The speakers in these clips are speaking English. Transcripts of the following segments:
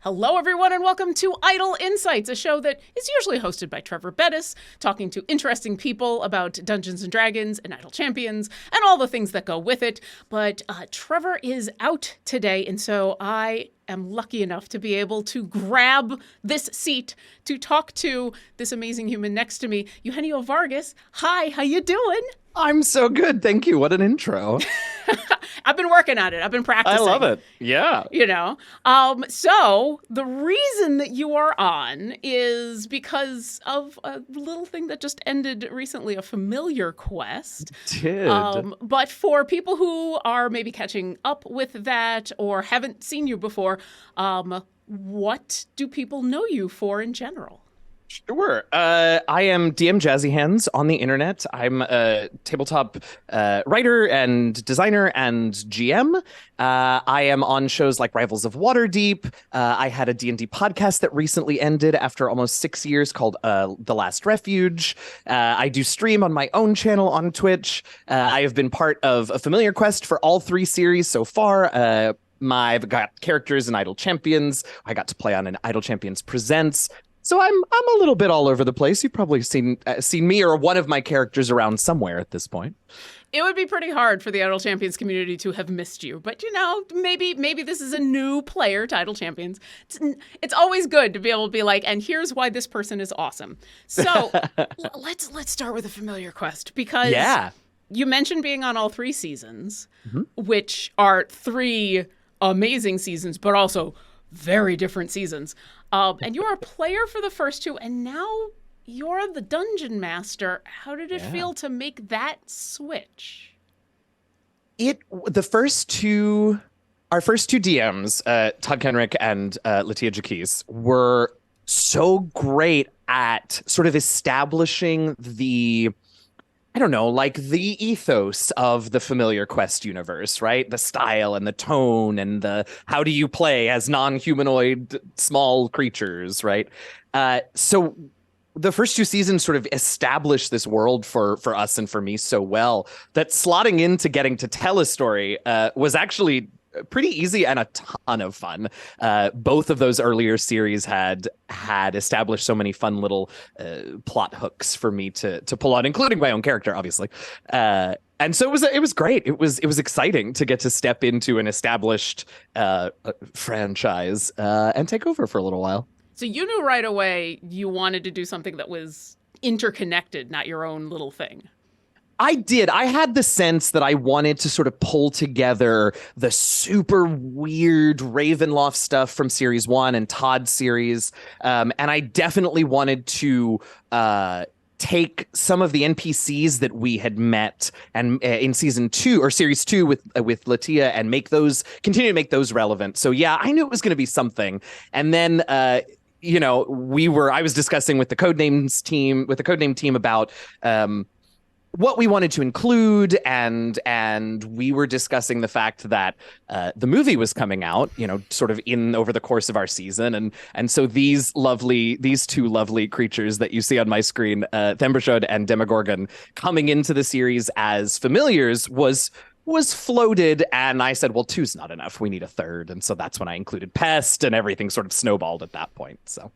Hello, everyone, and welcome to Idle Insights, a show that is usually hosted by Treavor Bettis, talking to interesting people about Dungeons & Dragons and Idle Champions and all the things that go with it. But Treavor is out today, and so I am lucky enough to be able to grab this seat to talk to this amazing human next to me, Eugenio Vargas. Hi, how you doing? I'm so good. Thank you. What an intro. I've been working on it. I've been practicing. I love it. Yeah. You know, so the reason that you are on is because of a little thing that just ended recently, a familiar quest. But for people who are maybe catching up with that or haven't seen you before, what do people know you for in general? Sure. I am DM Jazzy Hands on the internet. I'm a tabletop writer and designer and GM. I am on shows like Rivals of Waterdeep. I had a D&D podcast that recently ended after almost 6 years called The Last Refuge. I do stream on my own channel on Twitch. I have been part of a Familiar Quest for all 3 series so far. I've got characters in Idle Champions. I got to play on an Idle Champions Presents. So I'm a little bit all over the place. You've probably seen me or one of my characters around somewhere at this point. It would be pretty hard for the Idle Champions community to have missed you. But, you know, maybe this is a new player to Idle Champions. It's always good to be able to be like, and here's why this person is awesome. So let's start with a familiar quest, because you mentioned being on all 3 seasons, which are 3 amazing seasons, but also very different seasons. And you were a player for the first 2, and now you're the dungeon master. How did it feel to make that switch? Our first two DMs, Todd Kenrick and Latia Jaquise, were so great at sort of establishing the ethos of the Familiar Quest universe, right? The style and the tone and the how do you play as non-humanoid small creatures, right? So the first 2 seasons sort of established this world for us and for me so well that slotting into getting to tell a story was actually pretty easy and a ton of fun. Both of those earlier series had established so many fun little plot hooks for me to pull on, including my own character, obviously. And so it was great. It was exciting to get to step into an established franchise and take over for a little while. So you knew right away you wanted to do something that was interconnected, not your own little thing. I did. I had the sense that I wanted to sort of pull together the super weird Ravenloft stuff from series 1 and Todd's series. And I definitely wanted to take some of the NPCs that we had met and in season 2 or series 2 with Latia and continue to make those relevant. So yeah, I knew it was going to be something. And then, I was discussing with the Codename team about, what we wanted to include, and we were discussing the fact that the movie was coming out, sort of over the course of our season, and so these 2 lovely creatures that you see on my screen, Thembershod and Demogorgon, coming into the series as familiars was floated, and I said, well, 2's not enough. We need a 3rd, and so that's when I included Pest, and everything sort of snowballed at that point. So.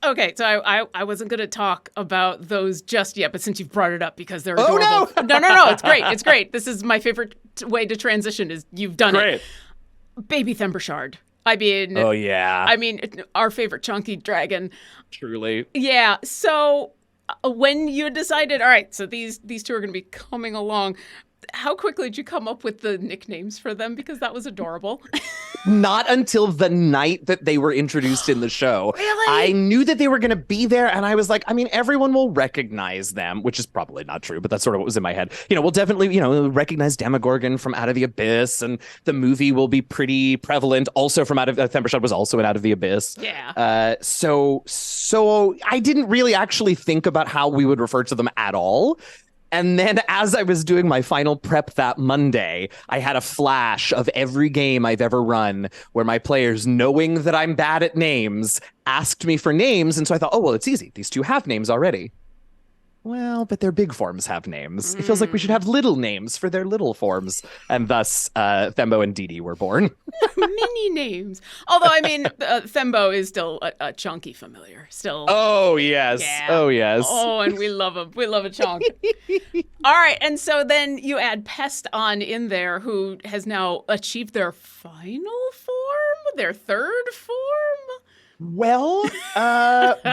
Okay, so I wasn't going to talk about those just yet, but since you've brought it up because they're adorable. Oh, no, it's great. It's great. This is my favorite way to transition is you've done it. Baby Thembershod. I mean, oh yeah. I mean, our favorite chunky dragon. Truly. Yeah. So when you decided, all right, so these 2 are going to be coming along, how quickly did you come up with the nicknames for them? Because that was adorable. Not until the night that they were introduced in the show. Really? I knew that they were going to be there, and I was like, I mean, everyone will recognize them, which is probably not true, but that's sort of what was in my head. We'll definitely, recognize Demogorgon from Out of the Abyss, and the movie will be pretty prevalent. Also from Thembershod was also in Out of the Abyss. Yeah. So I didn't really actually think about how we would refer to them at all. And then as I was doing my final prep that Monday, I had a flash of every game I've ever run where my players, knowing that I'm bad at names, asked me for names. And so I thought, oh, well, it's easy. These 2 have names already. well, but their big forms have names. It feels like we should have little names for their little forms. And thus, Thembo and Dee Dee were born. Mini names. Although, I mean, Thembo is still a chunky familiar. Still. Oh, yes. Yeah. Oh, yes. Oh, and we love him. We love a chunk. All right. And so then you add Pest on in there, who has now achieved their final form, their third form. Well,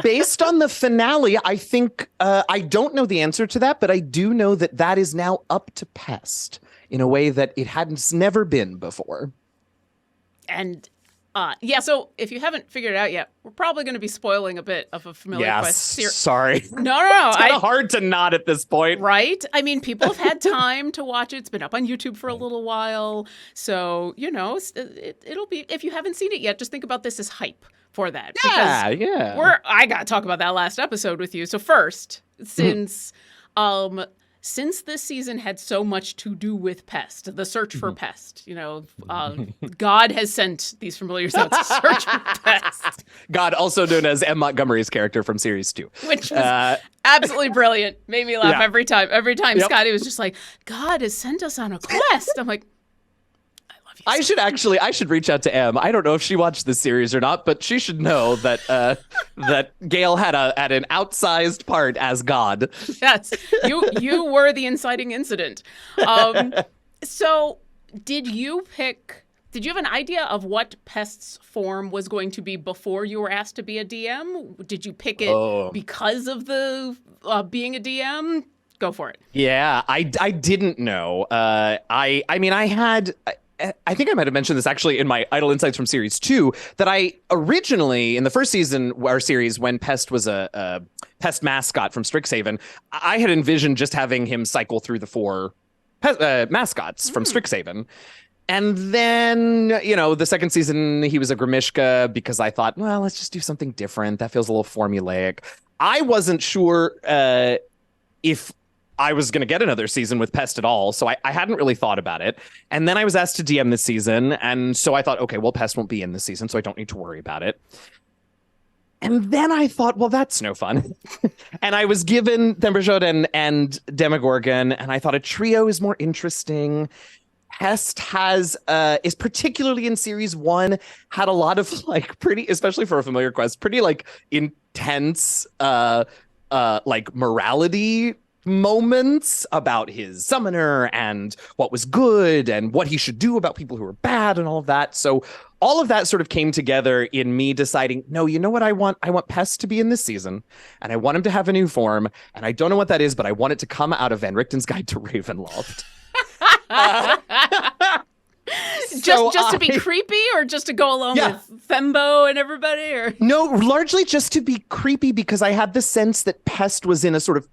based on the finale, I think I don't know the answer to that, but I do know that that is now up to Pest in a way that it hadn't never been before. And yeah, so if you haven't figured it out yet, we're probably going to be spoiling a bit of a Familiar Quest series. Sorry. No. It's kind of hard to not at this point. Right? I mean, people have had time to watch it. It's been up on YouTube for a little while. So, you know, it'll be, if you haven't seen it yet, just think about this as hype for that. Yeah. I got to talk about that last episode with you. So first, since this season had so much to do with Pest, the search for Pest, you know, God has sent these familiars out to search for Pest. God, also known as M. Montgomery's character from series 2. Which was absolutely brilliant. Made me laugh every time. Every time Yep. Scotty was just like, God has sent us on a quest. I'm like, I love you. I should reach out to M. I don't know if she watched this series or not, but she should know that that Gale had an outsized part as God. Yes, you were the inciting incident. So did you have an idea of what Pest's form was going to be before you were asked to be a DM? Did you pick it because of the being a DM? Go for it. Yeah, I didn't know. I mean, I think I might have mentioned this actually in my Idle Insights from Series 2, that I originally, in the first season or series, when Pest was a Pest mascot from Strixhaven, I had envisioned just having him cycle through the 4 mascots from Strixhaven. And then, you know, the second season, he was a Grimishka because I thought, well, let's just do something different. That feels a little formulaic. I wasn't sure if I was going to get another season with Pest at all, so I hadn't really thought about it. And then I was asked to DM this season, and so I thought, okay, well, Pest won't be in this season, so I don't need to worry about it. And then I thought, well, that's no fun. And I was given Themberjod and Demogorgon, and I thought a trio is more interesting. Pest is particularly in series 1, had a lot of like pretty, especially for a familiar quest, pretty like intense like morality moments about his summoner and what was good and what he should do about people who are bad and all of that. So all of that sort of came together in me deciding, no, you know what I want? I want Pest to be in this season, and I want him to have a new form, and I don't know what that is, but I want it to come out of Van Richten's Guide to Ravenloft. Just to be creepy, or just to go along with Thembo and everybody? Or no, largely just to be creepy, because I had the sense that Pest was in a sort of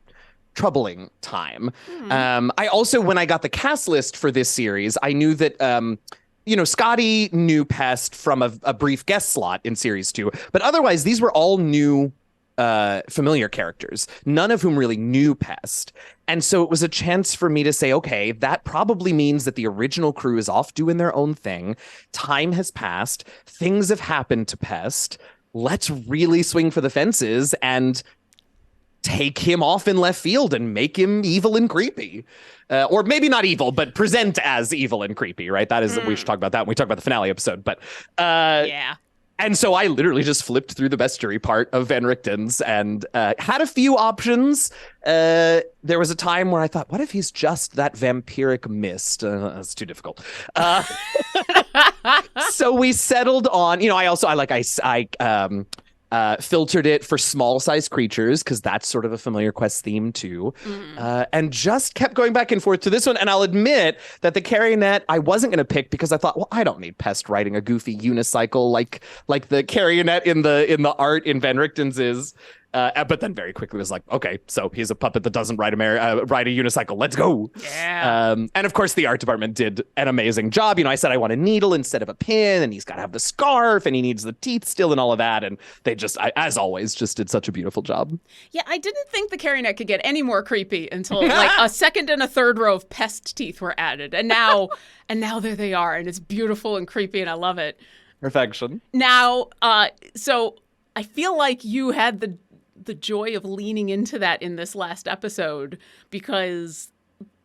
troubling time. I also, when I got the cast list for this series, I knew that you know, Scotty knew Pest from a brief guest slot in series 2, but otherwise these were all new familiar characters, none of whom really knew Pest. And so it was a chance for me to say, okay, that probably means that the original crew is off doing their own thing. Time has passed. Things have happened to Pest. Let's really swing for the fences and take him off in left field and make him evil and creepy. Or maybe not evil, but present as evil and creepy, right? That is, we should talk about that when we talk about the finale episode. But yeah. And so I literally just flipped through the bestiary part of Van Richten's and had a few options. There was a time where I thought, what if he's just that vampiric mist? That's too difficult. So we settled on, you know, I filtered it for small sized creatures because that's sort of a familiar quest theme too. And just kept going back and forth to this one. And I'll admit that the Carrionet I wasn't going to pick because I thought, well, I don't need Pest riding a goofy unicycle like the Carrionet in the art in Van Richten's is. But then very quickly was like, okay, so he's a puppet that doesn't ride a unicycle. Let's go. Yeah. And of course, the art department did an amazing job. You know, I said I want a needle instead of a pin, and he's got to have the scarf, and he needs the teeth still, and all of that. And they just, as always, just did such a beautiful job. Yeah, I didn't think the Carrionet could get any more creepy until like a second and a third row of Pest teeth were added, and now there they are, and it's beautiful and creepy, and I love it. Perfection. Now, so I feel like you had the the joy of leaning into that in this last episode, because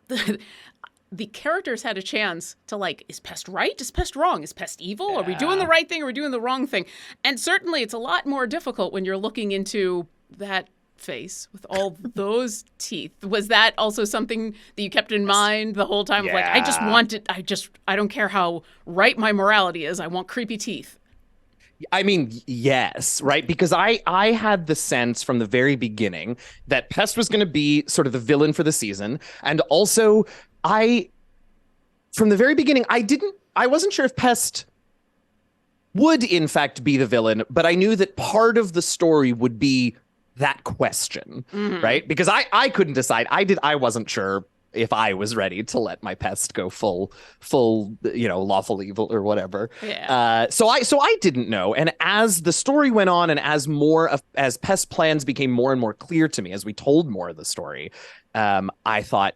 the characters had a chance to, like, is Pest right? Is Pest wrong? Is Pest evil? Yeah. Are we doing the right thing? Or are we doing the wrong thing? And certainly it's a lot more difficult when you're looking into that face with all those teeth. Was that also something that you kept in mind the whole time? Yeah. Like, I just want it. I don't care how right my morality is. I want creepy teeth. I mean, yes, right? Because I had the sense from the very beginning that Pest was going to be sort of the villain for the season. And also, from the very beginning, I wasn't sure if Pest would in fact be the villain, but I knew that part of the story would be that question, right? Because I couldn't decide. I wasn't sure if I was ready to let my Pest go full, lawful evil or whatever. Yeah. So I didn't know. And as the story went on, and as Pest plans became more and more clear to me, as we told more of the story, I thought,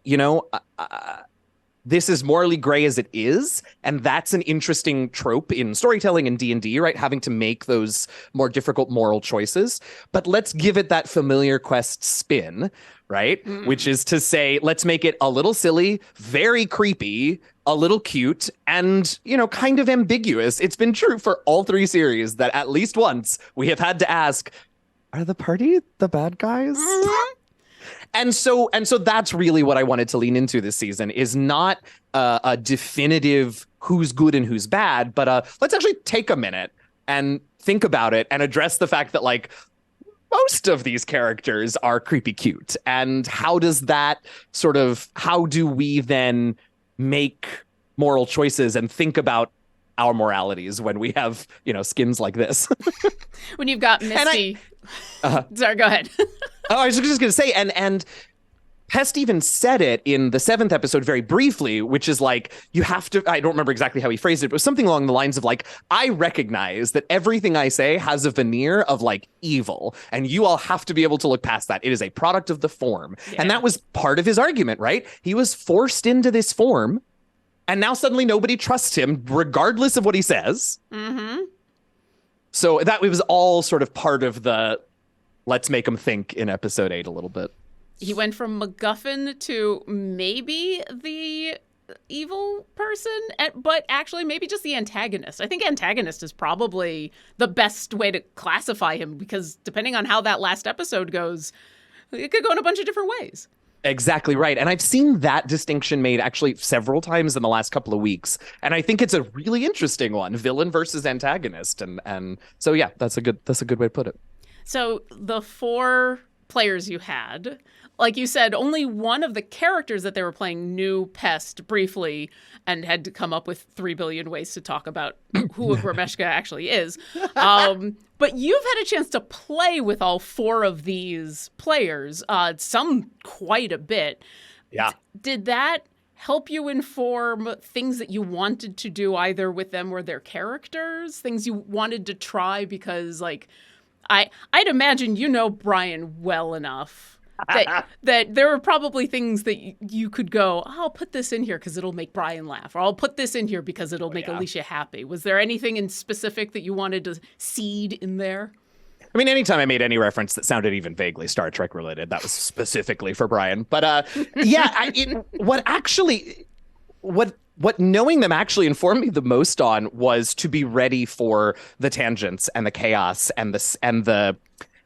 this is morally gray as it is, and that's an interesting trope in storytelling in D&D, right? Having to make those more difficult moral choices. But let's give it that familiar quest spin, right? Which is to say, let's make it a little silly, very creepy, a little cute, and, kind of ambiguous. It's been true for all 3 series that at least once we have had to ask, are the party the bad guys? And so that's really what I wanted to lean into this season, is not a definitive who's good and who's bad, but let's actually take a minute and think about it and address the fact that, like, most of these characters are creepy cute. And how do we then make moral choices and think about our moralities when we have, skins like this? When you've got Misty. Sorry, go ahead. I was just going to say, and Pest even said it in the 7th episode very briefly, which is like, you have to, I don't remember exactly how he phrased it, but something along the lines of like, I recognize that everything I say has a veneer of like evil, and you all have to be able to look past that. It is a product of the form. Yeah. And that was part of his argument, right? He was forced into this form, and now suddenly nobody trusts him, regardless of what he says. So that it was all sort of part of the let's make him think in episode 8 a little bit. He went from MacGuffin to maybe the evil person, but actually maybe just the antagonist. I think antagonist is probably the best way to classify him, because depending on how that last episode goes, it could go in a bunch of different ways. Exactly right. And I've seen that distinction made actually several times in the last couple of weeks. And I think it's a really interesting one, villain versus antagonist. And so, yeah, that's a good way to put it. So the 4 players you had, like you said, only one of the characters that they were playing knew Pest briefly and had to come up with 3 billion ways to talk about who a Gromeshka actually is. But you've had a chance to play with all 4 of these players, some quite a bit. Yeah. Did that help you inform things that you wanted to do either with them or their characters, things you wanted to try? Because, like, I'd imagine you know Brian well enough that there are probably things that you could go, I'll put this in here because it'll make Brian laugh, or I'll put this in here because it'll make Alicia happy. Was there anything in specific that you wanted to seed in there? I mean, anytime I made any reference that sounded even vaguely Star Trek related, that was specifically for Brian. But what knowing them actually informed me the most on was to be ready for the tangents and the chaos and the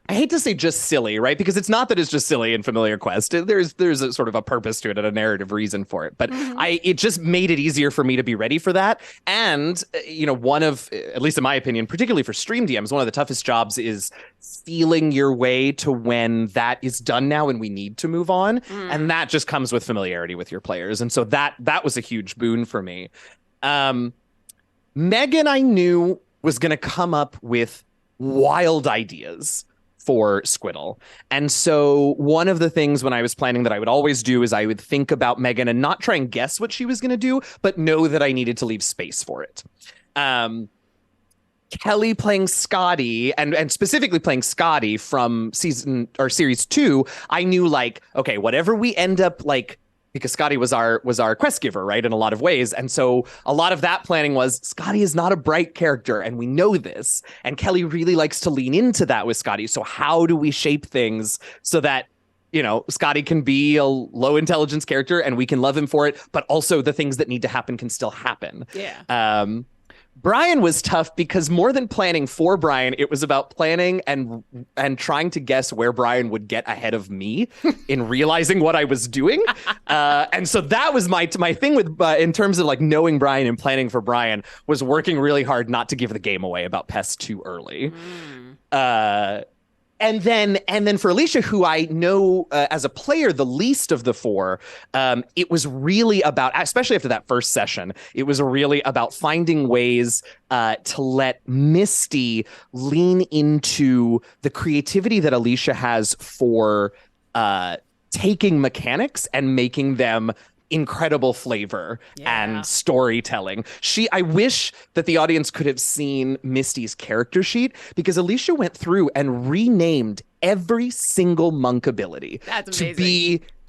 I hate to say just silly, right? Because it's not that it's just silly in Familiar Quest. There's a sort of a purpose to it and a narrative reason for it. But it just made it easier for me to be ready for that. And, one of, at least in my opinion, particularly for stream DMs, one of the toughest jobs is feeling your way to when that is done now and we need to move on. And that just comes with familiarity with your players. And so that was a huge boon for me. Megan, I knew, was going to come up with wild ideas for Squiddle. And so one of the things when I was planning that I would always do is I would think about Megan and not try and guess what she was going to do, but know that I needed to leave space for it. Kelly playing Scotty and specifically playing Scotty from series 2, I knew, like, okay, whatever we end up like because Scotty was our quest giver, right, in a lot of ways. And so a lot of that planning was Scotty is not a bright character, and we know this. And Kelly really likes to lean into that with Scotty. So how do we shape things so that, Scotty can be a low intelligence character and we can love him for it, but also the things that need to happen can still happen. Yeah. Brian was tough because more than planning for Brian, it was about planning and trying to guess where Brian would get ahead of me in realizing what I was doing. And so that was my thing with in terms of like knowing Brian and planning for Brian was working really hard not to give the game away about Pest too early. And then for Alicia, who I know as a player the least of the four, it was really about, especially after that first session, it was really about finding ways to let Misty lean into the creativity that Alicia has for taking mechanics and making them incredible flavor and storytelling. I wish that the audience could have seen Misty's character sheet, because Alicia went through and renamed every single monk ability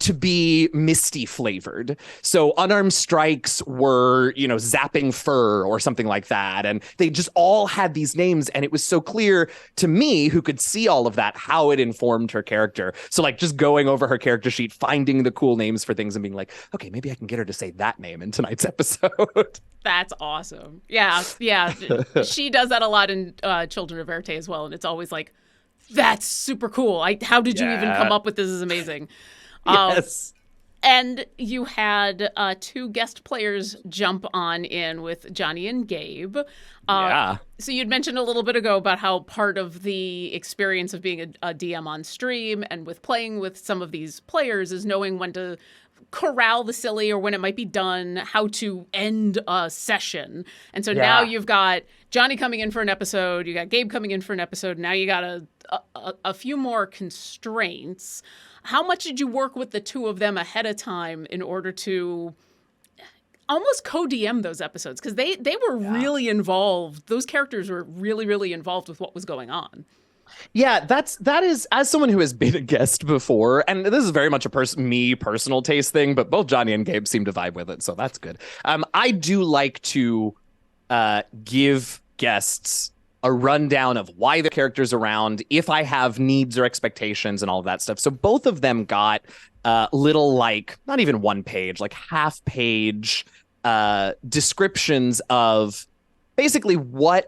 to be Misty flavored. So unarmed strikes were, zapping fur or something like that. And they just all had these names. And it was so clear to me, who could see all of that, how it informed her character. So like just going over her character sheet, finding the cool names for things and being like, okay, maybe I can get her to say that name in tonight's episode. That's awesome. Yeah. She does that a lot in Children of Verte as well. And it's always like, that's super cool. How did you even come up with this? Is amazing. Yes. And you had two guest players jump on in with Johnny and Gabe. So you'd mentioned a little bit ago about how part of the experience of being a DM on stream and with playing with some of these players is knowing when to corral the silly or when it might be done, how to end a session. And so now you've got Johnny coming in for an episode, you got Gabe coming in for an episode, now you got a few more constraints. How much did you work with the two of them ahead of time in order to almost co-DM those episodes? Because they were really involved. Those characters were really, really involved with what was going on. Yeah, that is, as someone who has been a guest before, and this is very much a personal taste thing, but both Johnny and Gabe seem to vibe with it, so that's good. I do like to give guests a rundown of why the character's around, if I have needs or expectations and all of that stuff. So both of them got little, like, not even one page, like half page descriptions of basically why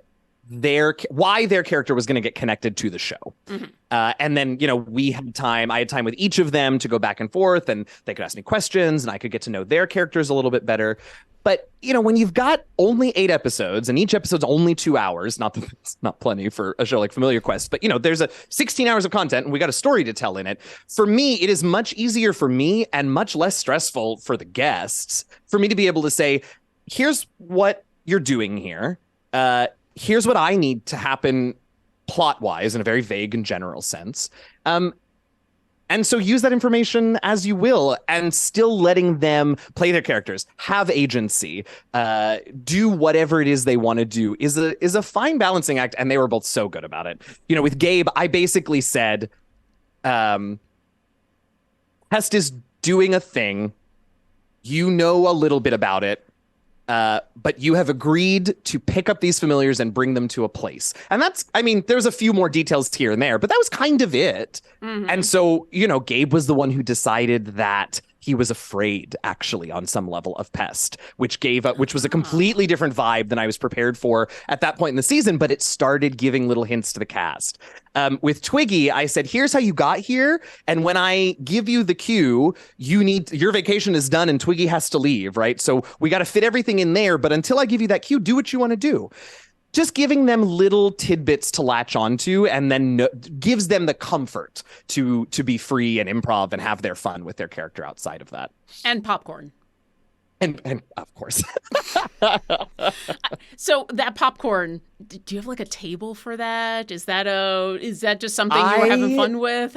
their character was going to get connected to the show. Mm-hmm. And then, I had time with each of them to go back and forth, and they could ask me questions and I could get to know their characters a little bit better. But, when you've got only 8 episodes and each episode's only 2 hours, not that it's not plenty for a show like Familiar Quest, but, there's 16 hours of content and we got a story to tell in it. For me, it is much easier for me and much less stressful for the guests for me to be able to say, here's what you're doing here. Here's what I need to happen plot-wise in a very vague and general sense. And so use that information as you will, and still letting them play their characters, have agency, do whatever it is they want to do is a fine balancing act, and they were both so good about it. With Gabe, I basically said, Pest is doing a thing. You know a little bit about it. But you have agreed to pick up these familiars and bring them to a place. And there's a few more details here and there, but that was kind of it. Mm-hmm. And so, Gabe was the one who decided that he was afraid, actually, on some level, of Pest, which was a completely different vibe than I was prepared for at that point in the season, but it started giving little hints to the cast. With Twiggy, I said, here's how you got here, and when I give you the cue, your vacation is done and Twiggy has to leave, right? So we got to fit everything in there, but until I give you that cue, do what you want to do. Just giving them little tidbits to latch onto, and then gives them the comfort to be free and improv and have their fun with their character outside of that. And popcorn. And of course. So that popcorn, do you have like a table for that? Is that just something you were having fun with?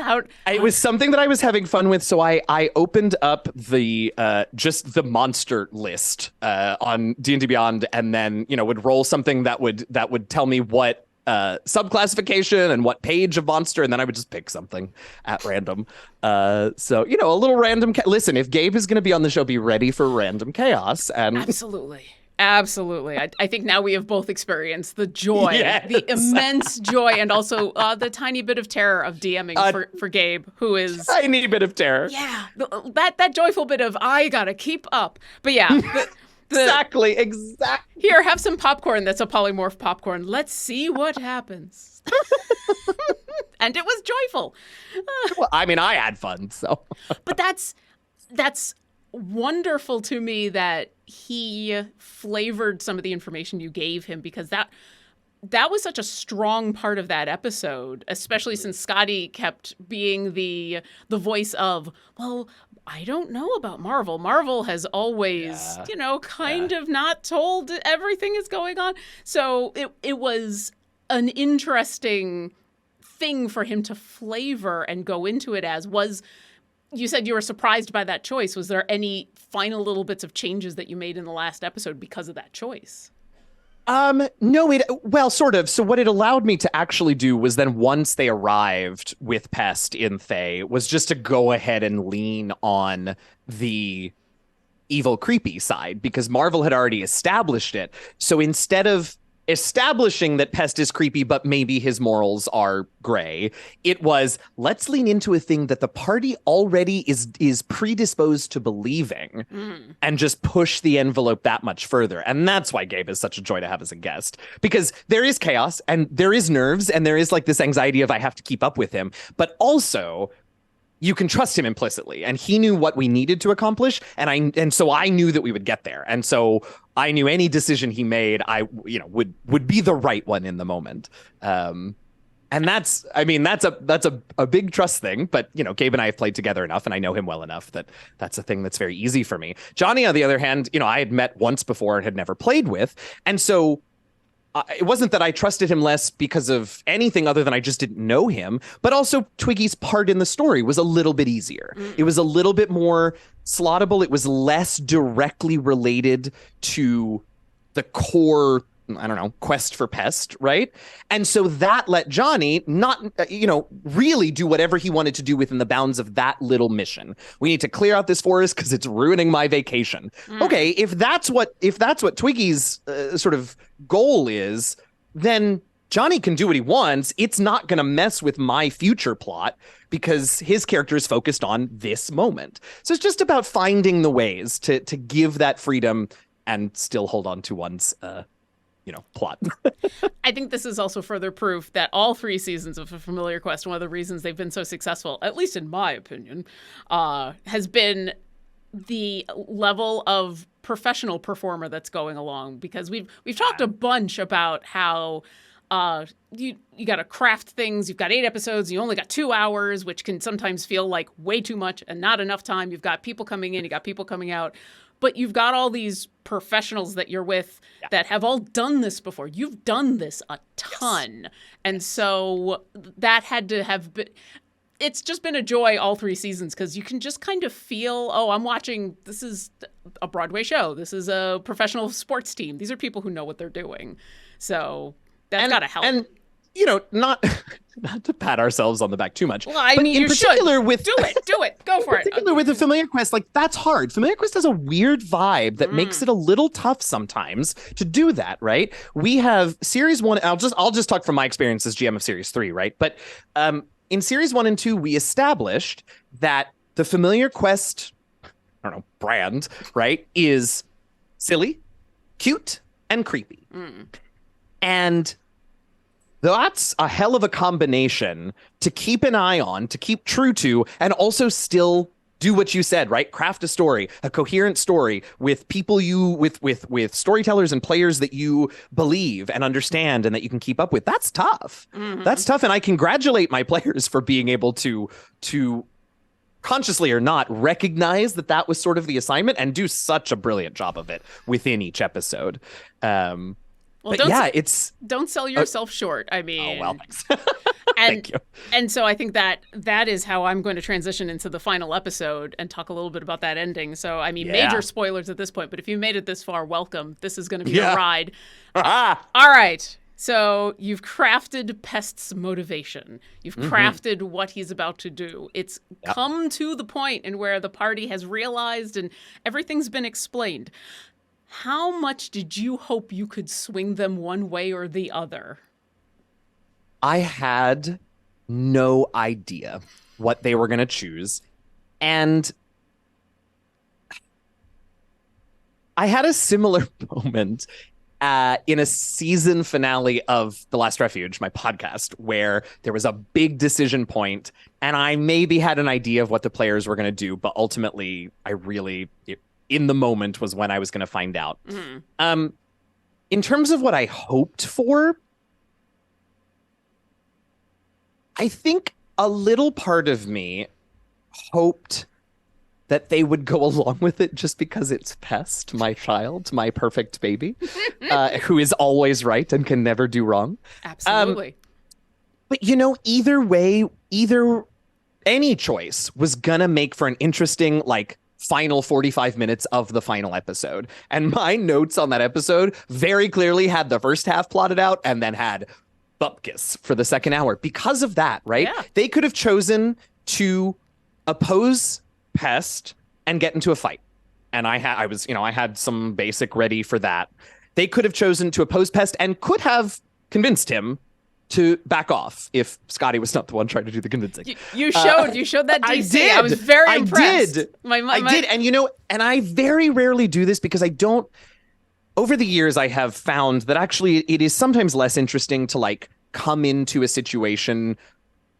It was something that I was having fun with. So I opened up the just the monster list on D&D Beyond, and then would roll something that would tell me what subclassification and what page of monster, and then I would just pick something at random. So, you know, a little random. Listen, if Gabe is going to be on the show, be ready for random chaos. And Absolutely. Absolutely. I think now we have both experienced the joy, Yes. the immense joy, and also the tiny bit of terror of DMing for Gabe, who is... tiny bit of terror. Yeah, that joyful bit of, I gotta keep up. But yeah, Exactly. Here, have some popcorn that's a polymorph popcorn. Let's see what happens. And it was joyful. Well, I mean, I had fun, so. But that's wonderful to me that he flavored some of the information you gave him, because that was such a strong part of that episode, especially since Scotty kept being the voice of, well, I don't know about Marvel. Marvel has always, kind of not told everything is going on. So it was an interesting thing for him to flavor and go into it as. You said you were surprised by that choice. Was there any final little bits of changes that you made in the last episode because of that choice? No, well, sort of. So what it allowed me to actually do was then, once they arrived with Pest in Thay, was just to go ahead and lean on the evil, creepy side, because Marvel had already established it. So instead of establishing that Pest is creepy, but maybe his morals are gray, it was, let's lean into a thing that the party already is predisposed to believing and just push the envelope that much further. And that's why Gabe is such a joy to have as a guest, because there is chaos and there is nerves and there is like this anxiety of I have to keep up with him, but also you can trust him implicitly, and he knew what we needed to accomplish, and so I knew that we would get there, and so I knew any decision he made, would be the right one in the moment. And that's a big trust thing, but Gabe and I have played together enough, and I know him well enough that that's a thing that's very easy for me. Johnny, on the other hand, I had met once before and had never played with, and so it wasn't that I trusted him less because of anything other than I just didn't know him, but also Twiggy's part in the story was a little bit easier. It was a little bit more slottable. It was less directly related to the core, quest for Pest, right? And so that let Johnny not, really do whatever he wanted to do within the bounds of that little mission. We need to clear out this forest because it's ruining my vacation. Okay, if that's what Twiggy's sort of goal is, then Johnny can do what he wants. It's not going to mess with my future plot because his character is focused on this moment. So it's just about finding the ways to give that freedom and still hold on to one's plot. I think this is also further proof that all 3 seasons of A Familiar Quest, one of the reasons they've been so successful, at least in my opinion, has been the level of professional performer that's going along. Because we've talked a bunch about how you got to craft things. You've got 8 episodes. You only got 2 hours, which can sometimes feel like way too much and not enough time. You've got people coming in. You got people coming out. But you've got all these professionals that you're with that have all done this before. You've done this a ton. Yes. And so that had to have been... It's just been a joy all 3 seasons because you can just kind of feel, I'm watching, this is a Broadway show. This is a professional sports team. These are people who know what they're doing. So that's got to help. And, not to pat ourselves on the back too much. Well, I mean, you should. Do it. Go for it. In particular with the Familiar Quest, that's hard. Familiar Quest has a weird vibe that makes it a little tough sometimes to do that, right? We have Series 1, I'll just talk from my experience as GM of Series 3, right? But in Series 1 and 2, we established that the Familiar Quest, brand, right, is silly, cute, and creepy. And that's a hell of a combination to keep an eye on, to keep true to, and also still do what you said, right? Craft a story, a coherent story with people with storytellers and players that you believe and understand and that you can keep up with. That's tough. That's tough. And I congratulate my players for being able to consciously or not recognize that was sort of the assignment and do such a brilliant job of it within each episode. Well, don't sell yourself short. I mean, oh well, thanks. Thank you. And so I think that is how I'm going to transition into the final episode and talk a little bit about that ending. So I mean, major spoilers at this point, but if you made it this far, welcome. This is going to be a ride. All right. So you've crafted Pest's motivation. You've crafted what he's about to do. It's come to the point in where the party has realized and everything's been explained. How much did you hope you could swing them one way or the other? I had no idea what they were going to choose. And I had a similar moment in a season finale of The Last Refuge, my podcast, where there was a big decision point, and I maybe had an idea of what the players were going to do, but ultimately, in the moment was when I was going to find out. In terms of what I hoped for, I think a little part of me hoped that they would go along with it just because it's Pest, my child, my perfect baby, who is always right and can never do wrong. Absolutely. But, either way, any choice was going to make for an interesting, final 45 minutes of the final episode. And my notes on that episode very clearly had the first half plotted out and then had bupkis for the second hour. Because of that, right? Yeah. They could have chosen to oppose Pest and get into a fight. And I had some basic ready for that. They could have chosen to oppose Pest and could have convinced him to back off if Scotty was not the one trying to do the convincing. You showed that DC. I did. I was very impressed. I did. And I very rarely do this because over the years I have found that actually it is sometimes less interesting to come into a situation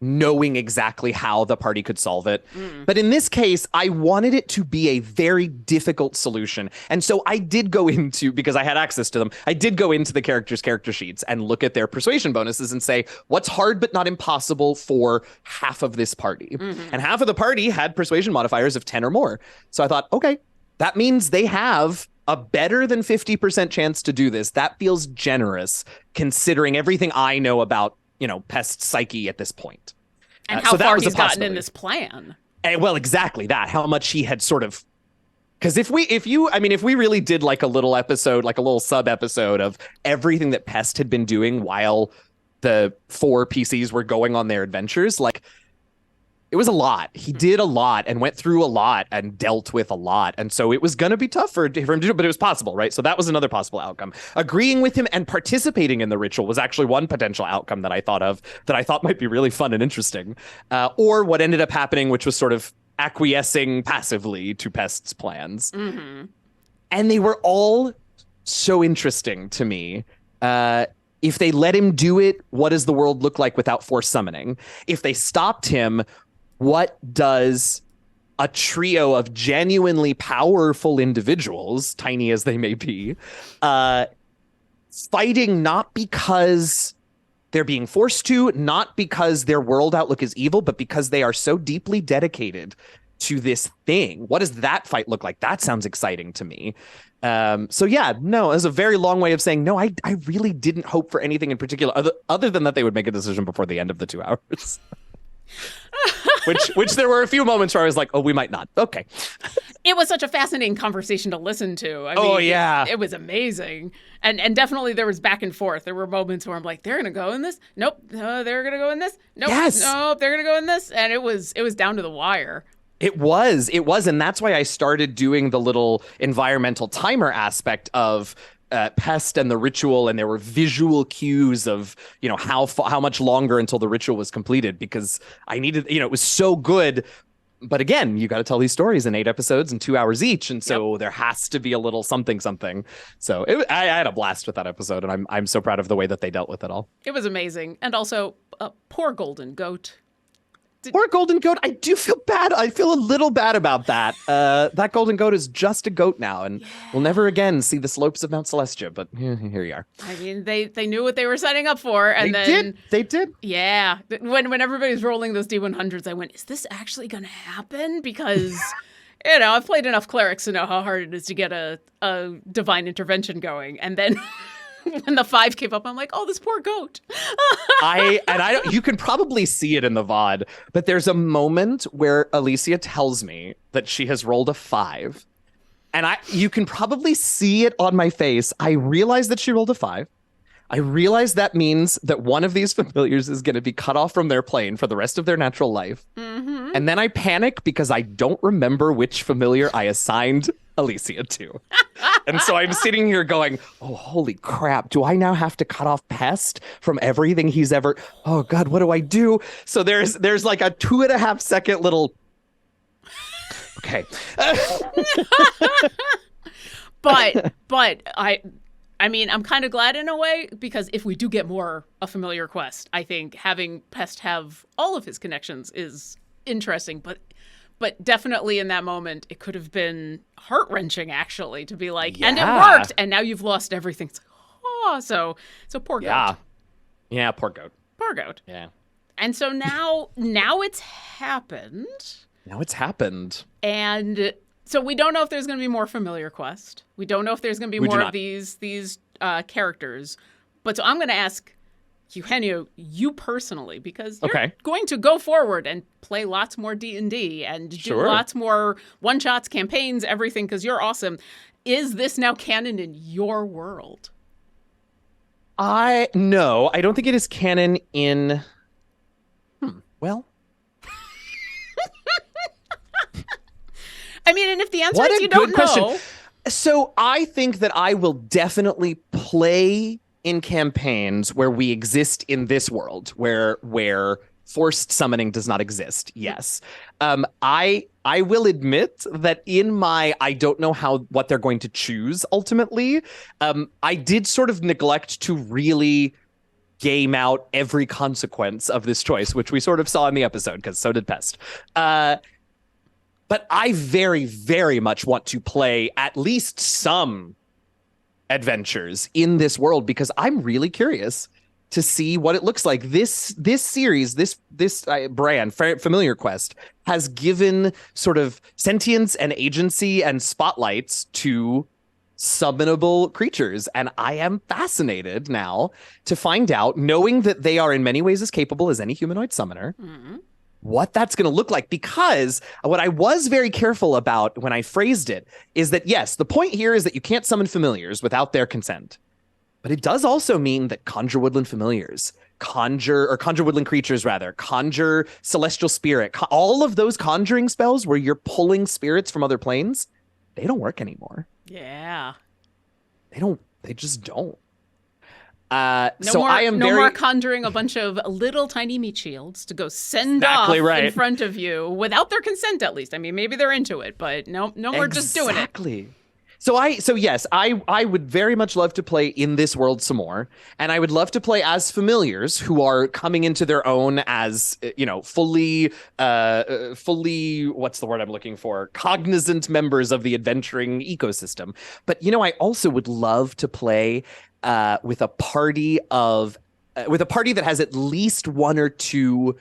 knowing exactly how the party could solve it. But in this case, I wanted it to be a very difficult solution. And so I did go into, because I had access to them, I did go into the characters' character sheets and look at their persuasion bonuses and say, what's hard but not impossible for half of this party? And half of the party had persuasion modifiers of 10 or more. So I thought, okay, that means they have a better than 50% chance to do this. That feels generous considering everything I know about Pest's psyche at this point. And how far he's gotten in this plan. Well, exactly that. How much he had sort of... Because if we really did a little episode, a little sub-episode of everything that Pest had been doing while the 4 PCs were going on their adventures, it was a lot. He did a lot and went through a lot and dealt with a lot. And so it was going to be tough for him to do, but it was possible, right? So that was another possible outcome. Agreeing with him and participating in the ritual was actually one potential outcome that I thought of that I thought might be really fun and interesting. Or what ended up happening, which was sort of acquiescing passively to Pest's plans. And they were all so interesting to me. If they let him do it, what does the world look like without force summoning? If they stopped him, what does a trio of genuinely powerful individuals, tiny as they may be, fighting not because they're being forced to, not because their world outlook is evil, but because they are so deeply dedicated to this thing? What does that fight look like? That sounds exciting to me. So yeah, no, it's a very long way of saying, no, I really didn't hope for anything in particular other than that they would make a decision before the end of the 2 hours. which there were a few moments where I was like, oh, we might not. Okay. It was such a fascinating conversation to listen to. It was amazing. And definitely there was back and forth. There were moments where I'm like, they're going to go in this. Nope. No, they're going to go in this. Nope. Yes. Nope. They're going to go in this. And it was down to the wire. It was. And that's why I started doing the little environmental timer aspect of Pest and the ritual, and there were visual cues of how much longer until the ritual was completed, because I needed, it was so good. But again, you got to tell these stories in 8 episodes and 2 hours each, and so there has to be a little something. So I had a blast with that episode, and I'm so proud of the way that they dealt with it all. It was amazing, and also poor Golden Goat. Poor Golden Goat. I do feel bad. I feel a little bad about that. That Golden Goat is just a goat now, and we'll never again see the slopes of Mount Celestia, but here you are. I mean, they knew what they were signing up for, and They did. Yeah. When everybody's rolling those D100s, I went, is this actually going to happen? Because, I've played enough clerics to know how hard it is to get a divine intervention going, and then... when the 5 came up, I'm like, oh, this poor goat. You can probably see it in the VOD, but there's a moment where Alicia tells me that she has rolled a 5. And you can probably see it on my face. I realize that she rolled a 5. I realize that means that one of these familiars is going to be cut off from their plane for the rest of their natural life. Mm-hmm. And then I panic because I don't remember which familiar I assigned Alicia to. And so I'm sitting here going, oh, holy crap. Do I now have to cut off Pest from everything he's ever... Oh, God, what do I do? So there's like a 2.5 second little... Okay. But I mean, I'm kind of glad in a way, because if we do get a familiar quest, I think having Pest have all of his connections is interesting. But definitely in that moment, it could have been heart-wrenching, actually, to be like, and it worked, and now you've lost everything. It's like, oh, so poor goat. Yeah, poor goat. Poor goat. Yeah. And so now it's happened. Now it's happened. And so we don't know if there's going to be more familiar quest. We don't know if there's going to be more of these characters. But so I'm going to ask Eugenio, you personally, because you're going to go forward and play lots more D&D and do lots more one-shots, campaigns, everything, because you're awesome. Is this now canon in your world? No, I don't think it is canon in... Well... I mean, and if the answer is you don't know... So I think that I will definitely play in campaigns where we exist in this world, where forced summoning does not exist. Yes. I will admit that in my I don't know what they're going to choose ultimately, I did sort of neglect to really game out every consequence of this choice, which we sort of saw in the episode, because so did Pest. But I very, very much want to play at least some adventures in this world, because I'm really curious to see what it looks like. This series, this brand, Familiar Quest, has given sort of sentience and agency and spotlights to summonable creatures. And I am fascinated now to find out, knowing that they are in many ways as capable as any humanoid summoner, what that's going to look like. Because what I was very careful about when I phrased it is that, yes, the point here is that you can't summon familiars without their consent. But it does also mean that conjure woodland familiars, conjure woodland creatures, rather, conjure celestial spirit, all of those conjuring spells where you're pulling spirits from other planes, they don't work anymore. Yeah. They just don't. No more conjuring a bunch of little tiny meat shields to go send off in front of you without their consent, at least. I mean, maybe they're into it, but no more just doing it. Exactly. So yes, I would very much love to play in this world some more, and I would love to play as familiars who are coming into their own as, fully, what's the word I'm looking for? Cognizant members of the adventuring ecosystem. But I also would love to play with a party that has at least one or two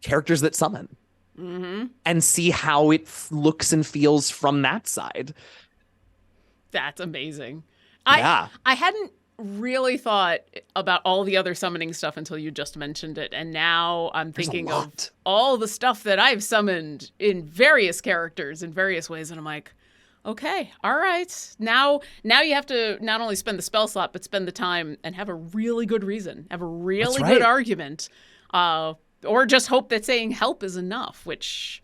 characters that summon, and see how it looks and feels from that side. That's amazing. Yeah. I hadn't really thought about all the other summoning stuff until you just mentioned it. And now I'm thinking of all the stuff that I've summoned in various characters in various ways. And I'm like, okay, all right. Now you have to not only spend the spell slot, but spend the time and have a really good reason, have a really good argument, or just hope that saying help is enough, which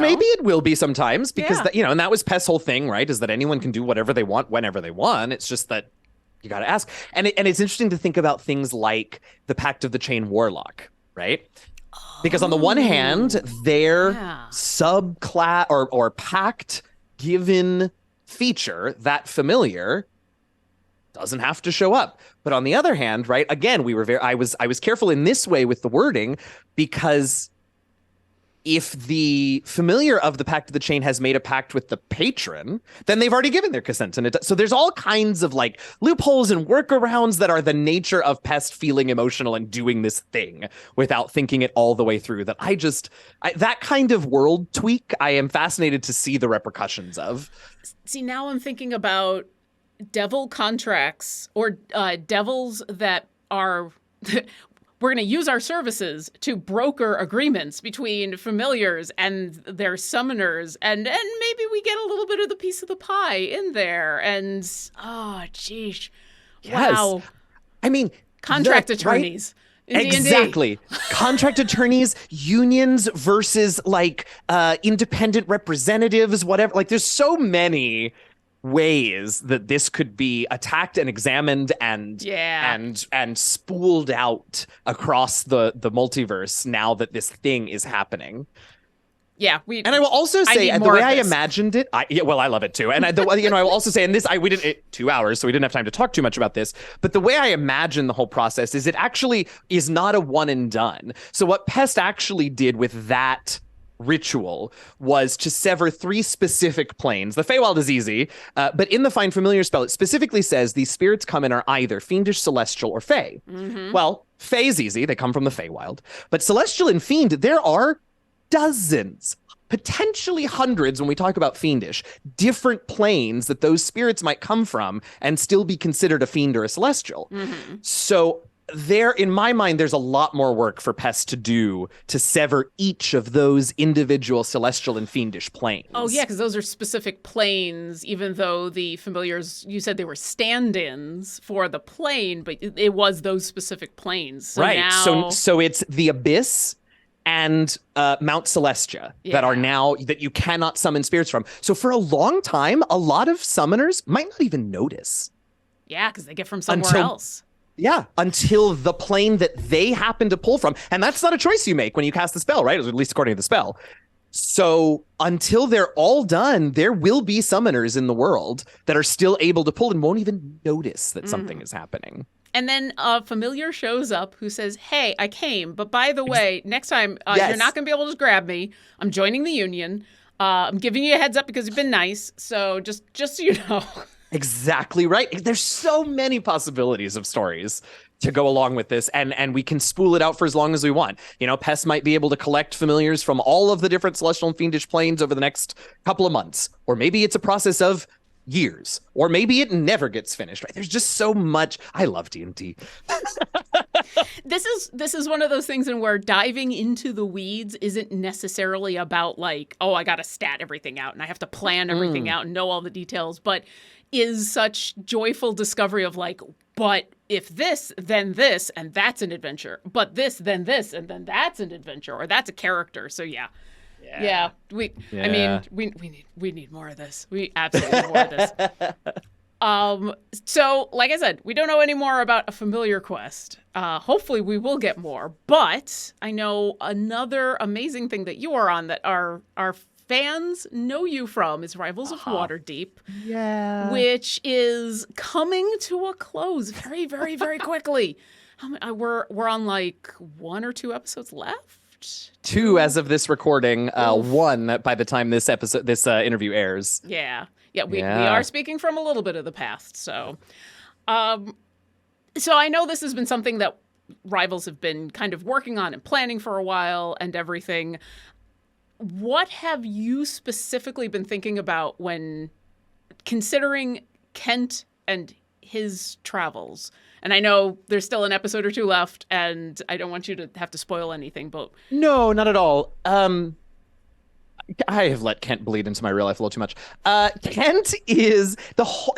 maybe it will be sometimes, because and that was Pest's whole thing, right? Is that anyone can do whatever they want whenever they want. It's just that you got to ask. And it's interesting to think about things like the Pact of the Chain Warlock, right? Because on the one hand, their subclass or pact given feature, that familiar, doesn't have to show up. But on the other hand, right? Again, I was careful in this way with the wording, because if the familiar of the Pact of the Chain has made a pact with the patron, then they've already given their consent. And so there's all kinds of like loopholes and workarounds that are the nature of Pest feeling emotional and doing this thing without thinking it all the way through. That that kind of world tweak, I am fascinated to see the repercussions of. See, now I'm thinking about devil contracts or devils that are... We're going to use our services to broker agreements between familiars and their summoners, and maybe we get a little bit of the piece of the pie in there. And, oh, geez. Yes. Wow. I mean, Contract attorneys. In Exactly. D&D. Contract attorneys, unions versus like independent representatives, whatever. Like there's so many ways that this could be attacked and examined and spooled out across the multiverse now that this thing is happening. Yeah, and I will also say the way I imagined it. I love it too. And I will also say, and this, we didn't 2 hours, so we didn't have time to talk too much about this. But the way I imagine the whole process is it actually is not a one and done. So what Pest actually did with that ritual was to sever 3 specific planes. The Feywild is easy, but in the Find Familiar spell, it specifically says these spirits come in are either fiendish, celestial, or fey. Mm-hmm. Well, fey is easy; they come from the Feywild. But celestial and fiend, there are dozens, potentially hundreds when we talk about fiendish, different planes that those spirits might come from and still be considered a fiend or a celestial. Mm-hmm. So there, in my mind, there's a lot more work for Pest to do to sever each of those individual celestial and fiendish planes. Oh, yeah, because those are specific planes, even though the familiars, you said they were stand-ins for the plane, but it was those specific planes. So right. Now... So it's the Abyss and Mount Celestia that are now, that you cannot summon spirits from. So for a long time, a lot of summoners might not even notice. Yeah, because they get from somewhere else. Yeah, until the plane that they happen to pull from. And that's not a choice you make when you cast the spell, right? At least according to the spell. So until they're all done, there will be summoners in the world that are still able to pull and won't even notice that something is happening. And then a familiar shows up who says, hey, I came, but by the way, next time you're not going to be able to grab me. I'm joining the union. I'm giving you a heads up because you've been nice. So just so you know. Exactly right. There's so many possibilities of stories to go along with this, and we can spool it out for as long as we want. You know, Pest might be able to collect familiars from all of the different celestial and fiendish planes over the next couple of months. Or maybe it's a process of years, or maybe it never gets finished. Right? There's just so much. I love D&D. This is one of those things in where diving into the weeds isn't necessarily about like, oh, I got to stat everything out and I have to plan everything out and know all the details, but is such joyful discovery of like, but if this, then this, and that's an adventure. But this, then this, and then that's an adventure, or that's a character. So yeah. I mean, we need more of this. We absolutely need more of this. So like I said, we don't know any more about a familiar quest. Hopefully we will get more, but I know another amazing thing that you are on that our fans know you from is Rivals of Waterdeep. Yeah. Which is coming to a close very, very, very quickly. We're on like 1 or 2 episodes left. 2 as of this recording, 1 by the time this interview airs. Yeah, we are speaking from a little bit of the past. So I know this has been something that Rivals have been kind of working on and planning for a while and everything. What have you specifically been thinking about when considering Kent and his travels? And I know there's still an episode or 2 left, and I don't want you to have to spoil anything, but... No, not at all. I have let Kent bleed into my real life a little too much. Kent is...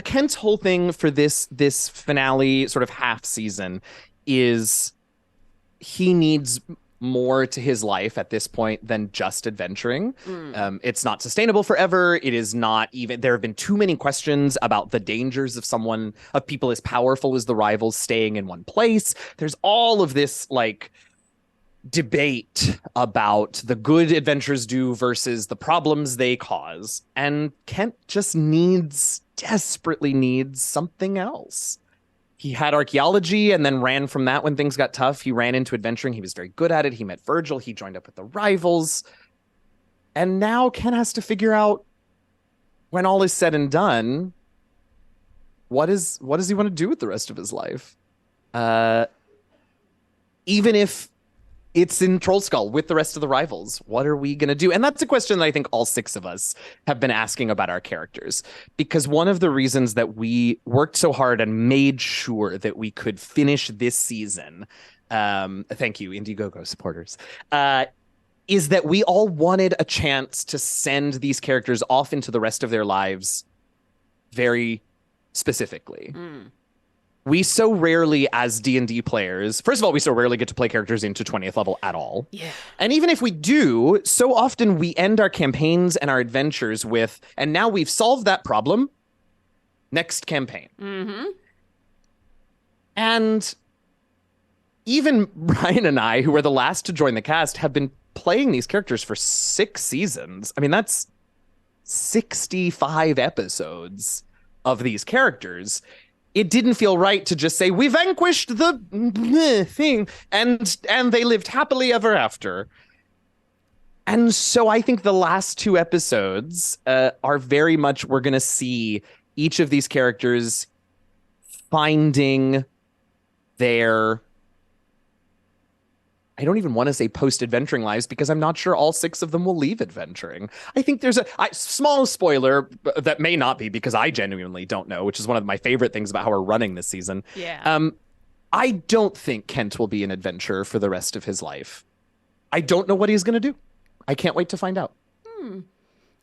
Kent's whole thing for this finale sort of half season is he needs more to his life at this point than just adventuring. It's not sustainable forever. It is not even, there have been too many questions about the dangers of people as powerful as the Rivals staying in one place. There's all of this like debate about the good adventurers do versus the problems they cause. And Kent just desperately needs something else. He had archaeology and then ran from that when things got tough. He ran into adventuring. He was very good at it. He met Virgil. He joined up with the Rivals. And now Ken has to figure out, when all is said and done, what does he want to do with the rest of his life? Even if it's in Trollskull with the rest of the Rivals, what are we going to do? And that's a question that I think all 6 of us have been asking about our characters, because one of the reasons that we worked so hard and made sure that we could finish this season, thank you, Indiegogo supporters, is that we all wanted a chance to send these characters off into the rest of their lives very specifically. We so rarely, as D&D players, first of all, we so rarely get to play characters into 20th level at all. Yeah. And even if we do, so often we end our campaigns and our adventures with, and now we've solved that problem, next campaign. Mm-hmm. And even Brian and I, who were the last to join the cast, have been playing these characters for 6 seasons. I mean, that's 65 episodes of these characters. It didn't feel right to just say, we vanquished the thing, and they lived happily ever after. And so I think the last 2 episodes are very much, we're going to see each of these characters finding their, I don't even want to say post-adventuring lives, because I'm not sure all 6 of them will leave adventuring. I think there's a small spoiler that may not be, because I genuinely don't know, which is one of my favorite things about how we're running this season. Yeah. I don't think Kent will be an adventurer for the rest of his life. I don't know what he's going to do. I can't wait to find out.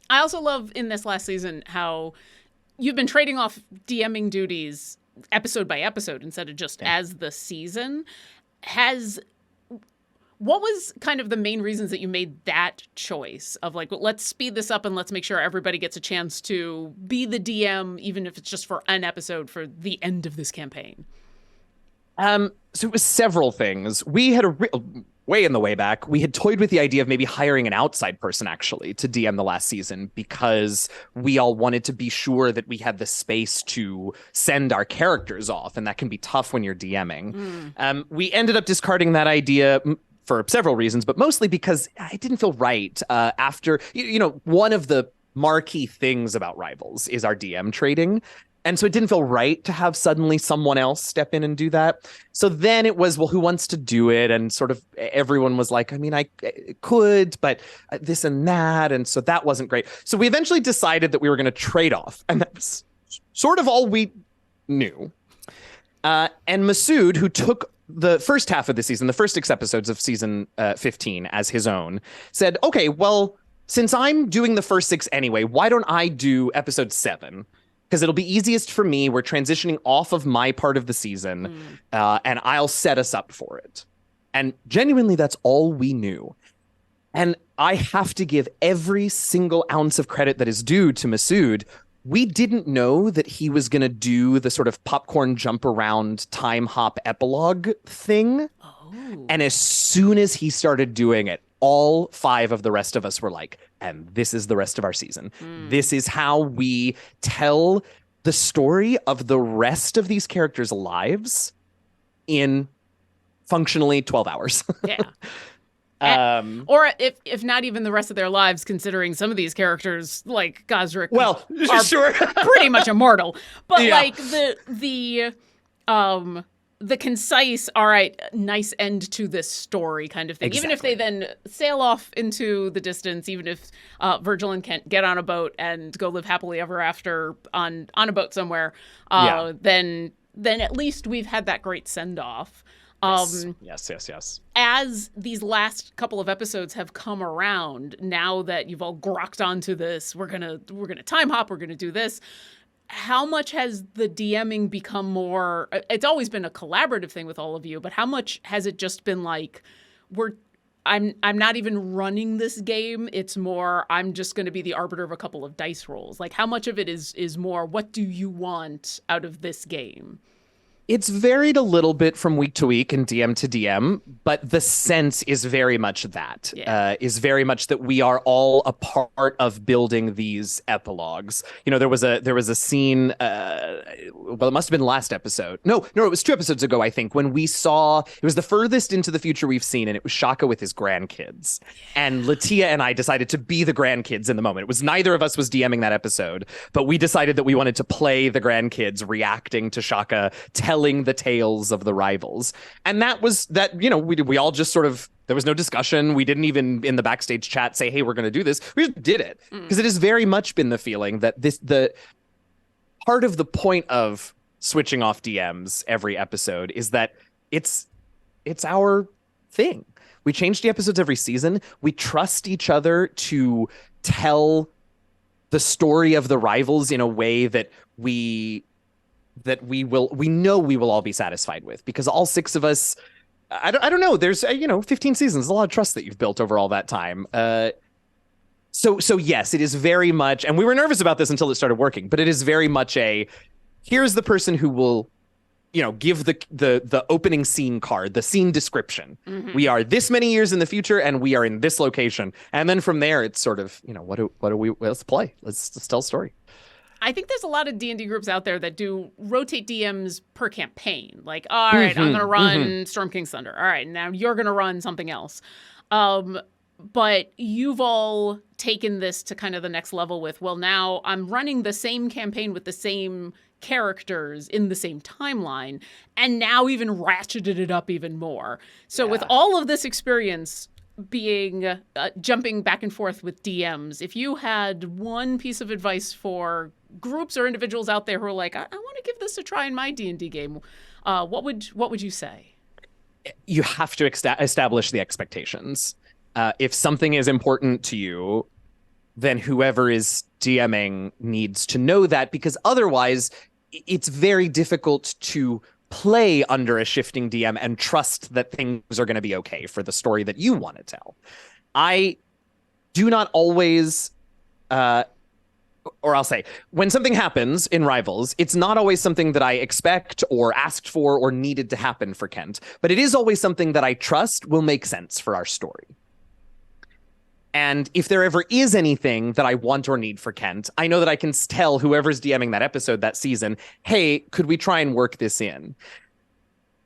I also love in this last season how you've been trading off DMing duties episode by episode instead of just as the season. What was kind of the main reasons that you made that choice of like, well, let's speed this up and let's make sure everybody gets a chance to be the DM, even if it's just for an episode for the end of this campaign? So it was several things. We had way in the way back, we had toyed with the idea of maybe hiring an outside person actually to DM the last season, because we all wanted to be sure that we had the space to send our characters off, and that can be tough when you're DMing. We ended up discarding that idea for several reasons, but mostly because it didn't feel right. After, one of the marquee things about Rivals is our DM trading. And so it didn't feel right to have suddenly someone else step in and do that. So then it was, well, who wants to do it? And sort of everyone was like, I mean, I could, but this and that. And so that wasn't great. So we eventually decided that we were going to trade off. And that's sort of all we knew. And Masood, who took the first half of the season, the first 6 episodes of season 15 as his own, said, okay, well, since I'm doing the first 6 anyway, why don't I do episode 7? Because it'll be easiest for me. We're transitioning off of my part of the season, and I'll set us up for it. And genuinely, that's all we knew. And I have to give every single ounce of credit that is due to Masood. We didn't know that he was going to do the sort of popcorn jump around time hop epilogue thing. Oh. And as soon as he started doing it, all 5 of the rest of us were like, and this is the rest of our season. This is how we tell the story of the rest of these characters' lives in functionally 12 hours. Yeah. Or if not even the rest of their lives, considering some of these characters like Gosrick are sure. pretty much immortal. But yeah. like the concise, all right, nice end to this story kind of thing. Exactly. Even if they then sail off into the distance, even if Virgil and Kent get on a boat and go live happily ever after on a boat somewhere, then at least we've had that great send-off. Yes. As these last couple of episodes have come around, now that you've all grokked onto this, we're gonna time hop, we're gonna do this. How much has the DMing become more? It's always been a collaborative thing with all of you, but how much has it just been like, I'm not even running this game. It's more, I'm just going to be the arbiter of a couple of dice rolls. Like, how much of it is more, what do you want out of this game? It's varied a little bit from week to week and DM to DM, but the sense is very much that. Is very much that we are all a part of building these epilogues. There was a scene, well, it must have been last episode. No, it was 2 episodes ago, I think, when we saw, it was the furthest into the future we've seen, and it was Shaka with his grandkids. And Latia and I decided to be the grandkids in the moment. It was neither of us was DMing that episode, but we decided that we wanted to play the grandkids reacting to Shaka telling the tales of the Rivals. And that was that, we all just sort of, there was no discussion. We didn't even in the backstage chat say, hey, we're going to do this. We just did it. Because it has very much been the feeling that the part of the point of switching off DMs every episode is that it's our thing. We change the episodes every season. We trust each other to tell the story of the Rivals in a way that we that we know we will all be satisfied with, because all 6 of us, I don't know, there's 15 seasons, a lot of trust that you've built over all that time. So yes, it is very much, and we were nervous about this until it started working, but it is very much here's the person who will give the opening scene card, the scene description. Mm-hmm. We are this many years in the future and we are in this location. And then from there, it's sort of, let's play. Let's tell a story. I think there's a lot of D&D groups out there that do rotate DMs per campaign. Like, all right, I'm going to run Storm King's Thunder. All right, now you're going to run something else. But you've all taken this to kind of the next level with, well, now I'm running the same campaign with the same characters in the same timeline, and now even ratcheted it up even more. So with all of this experience being jumping back and forth with DMs, if you had one piece of advice for groups or individuals out there who are like, I want to give this a try in my D&D game, what would you say? You have to establish the expectations. If something is important to you, then whoever is DMing needs to know that, because otherwise it's very difficult to play under a shifting DM and trust that things are going to be okay for the story that you want to tell. I do not always, or I'll say, when something happens in Rivals, it's not always something that I expect or asked for or needed to happen for Kent, but it is always something that I trust will make sense for our story. And if there ever is anything that I want or need for Kent, I know that I can tell whoever's DMing that episode that season, hey, could we try and work this in?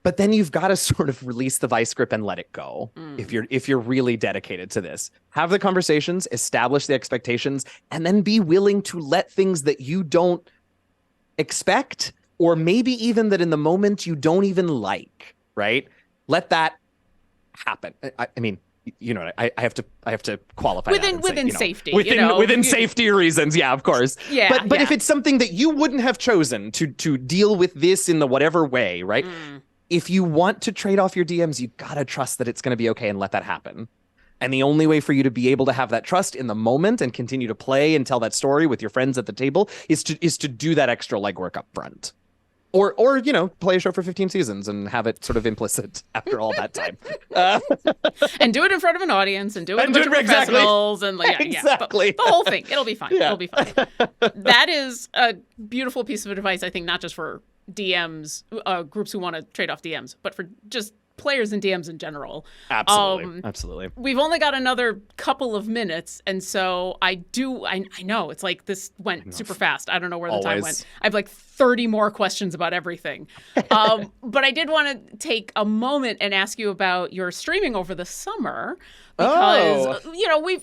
But then you've got to sort of release the vice grip and let it go. If you're really dedicated to this. Have the conversations, establish the expectations, and then be willing to let things that you don't expect, or maybe even that in the moment you don't even like, right? Let that happen. I mean, I have to qualify within safety, within safety reasons. Yeah, of course. Yeah. But if it's something that you wouldn't have chosen to deal with this in the whatever way, right? If you want to trade off your DMs, you gotta trust that it's going to be okay and let that happen. And the only way for you to be able to have that trust in the moment and continue to play and tell that story with your friends at the table is to do that extra legwork up front. Or play a show for 15 seasons and have it sort of implicit after all that time. And do it in front of an audience and do it in front of professionals. Exactly. The whole thing. It'll be fine. Yeah. It'll be fine. That is a beautiful piece of advice, I think, not just for DMs, groups who want to trade off DMs, but for just players and DMs in general. Absolutely. We've only got another couple of minutes, and so I know it's like this went super fast. I don't know where the time went. I have like 30 more questions about everything. But I did want to take a moment and ask you about your streaming over the summer, because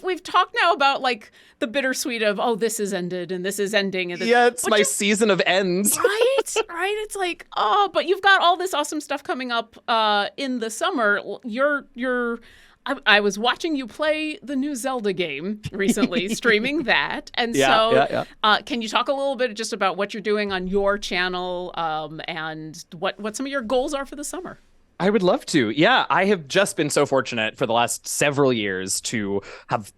we've talked now about like the bittersweet of, this is ended and this is ending, and it's my season of ends. Right. It's like, but you've got all this awesome stuff coming up in the summer. I was watching you play the new Zelda game recently, streaming that. And can you talk a little bit just about what you're doing on your channel and what some of your goals are for the summer? I would love to. Yeah, I have just been so fortunate for the last several years to have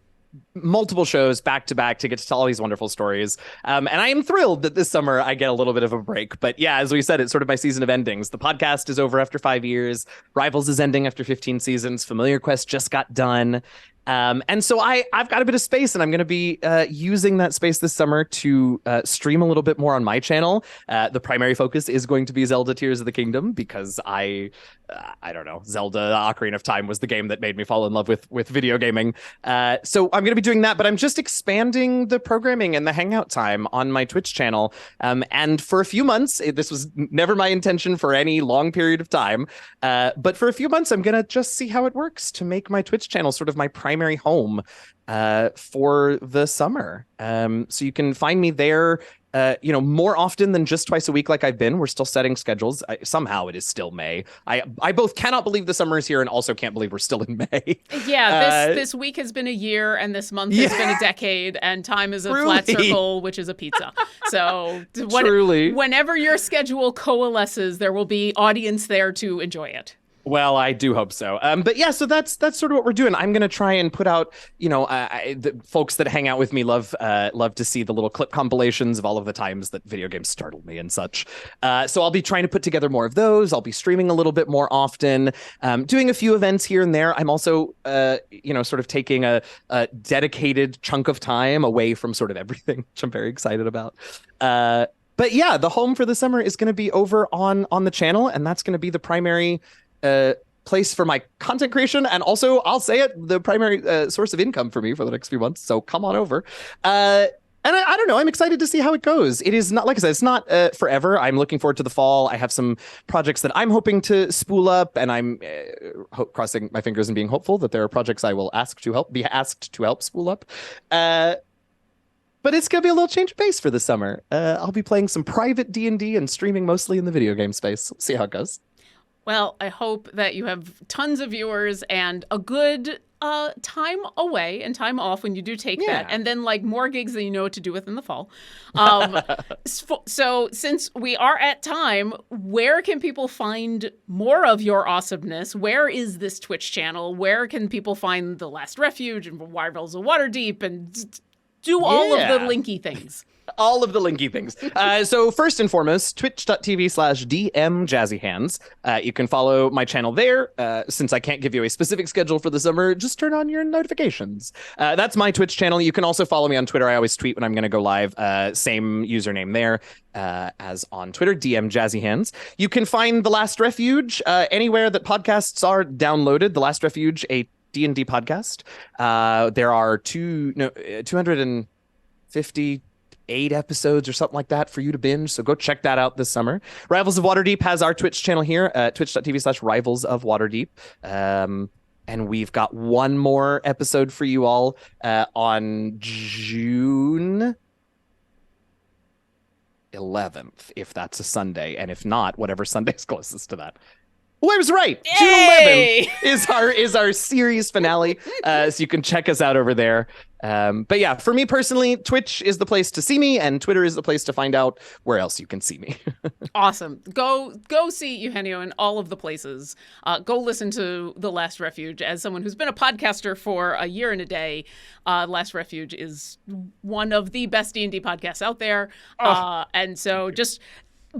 multiple shows back to back to get to tell all these wonderful stories. And I am thrilled that this summer I get a little bit of a break. But yeah, as we said, it's sort of my season of endings. The podcast is over after 5 years. Rivals is ending after 15 seasons. Familiar Quest just got done. And so I've got a bit of space, and I'm going to be using that space this summer to stream a little bit more on my channel. The primary focus is going to be Zelda Tears of the Kingdom, because I don't know, Zelda Ocarina of Time was the game that made me fall in love with video gaming. So I'm going to be doing that, but I'm just expanding the programming and the hangout time on my Twitch channel. And for a few months, this was never my intention for any long period of time, but for a few months, I'm going to just see how it works to make my Twitch channel sort of my primary home for the summer. So you can find me there more often than just twice a week like I've been. We're still setting schedules. Somehow it is still May. I both cannot believe the summer is here and also can't believe we're still in May. Yeah, this week has been a year, and this month has been a decade, and time is a flat circle, which is a pizza. So truly, whenever your schedule coalesces, there will be audience there to enjoy it. Well, I do hope so. But yeah, so that's sort of what we're doing. I'm gonna try and put out, the folks that hang out with me love to see the little clip compilations of all of the times that video games startled me and such. So I'll be trying to put together more of those. I'll be streaming a little bit more often, doing a few events here and there. I'm also, sort of taking a dedicated chunk of time away from sort of everything, which I'm very excited about. But yeah, the home for the summer is going to be over on the channel, and that's going to be the primary place for my content creation, and also, I'll say it, the primary source of income for me for the next few months. So come on over. And I don't know, I'm excited to see how it goes. It is not, like I said, it's not forever. I'm looking forward to the fall. I have some projects that I'm hoping to spool up, and I'm crossing my fingers and being hopeful that there are projects I will be asked to help spool up. But it's going to be a little change of pace for the summer. I'll be playing some private D&D and streaming mostly in the video game space. See how it goes. Well, I hope that you have tons of viewers and a good time away and time off when you do take that. And then like more gigs that you know what to do with in the fall. So since we are at time, where can people find more of your awesomeness? Where is this Twitch channel? Where can people find The Last Refuge and Rivals of Waterdeep and do all of the linky things? All of the linky things. So first and foremost, twitch.tv/DM Jazzy Hands. You can follow my channel there. Since I can't give you a specific schedule for the summer, just turn on your notifications. That's my Twitch channel. You can also follow me on Twitter. I always tweet when I'm going to go live. Same username there as on Twitter, DM Jazzy Hands. You can find The Last Refuge anywhere that podcasts are downloaded. The Last Refuge, a D&D podcast. There are 258 episodes or something like that for you to binge, so go check that out this summer. Rivals of Waterdeep has our Twitch channel here, twitch.tv/Rivals of Waterdeep. And we've got one more episode for you all on June 11th, if that's a Sunday, and if not, whatever Sunday's closest to that. Well, I was right. Yay! June 11th is our series finale, so you can check us out over there. But yeah, for me personally, Twitch is the place to see me, and Twitter is the place to find out where else you can see me. Awesome. Go see Eugenio in all of the places. Go listen to The Last Refuge. As someone who's been a podcaster for a year and a day, Last Refuge is one of the best D&D podcasts out there. And so just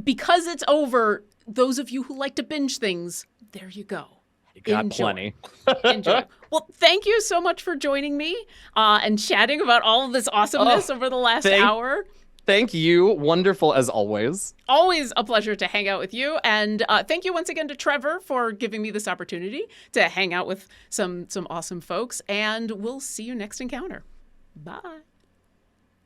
because it's over, those of you who like to binge things, there you go. You got plenty. Enjoy. Well, thank you so much for joining me and chatting about all of this awesomeness over the last hour. Thank you. Wonderful as always. Always a pleasure to hang out with you. And thank you once again to Treavor for giving me this opportunity to hang out with some awesome folks. And we'll see you next encounter. Bye.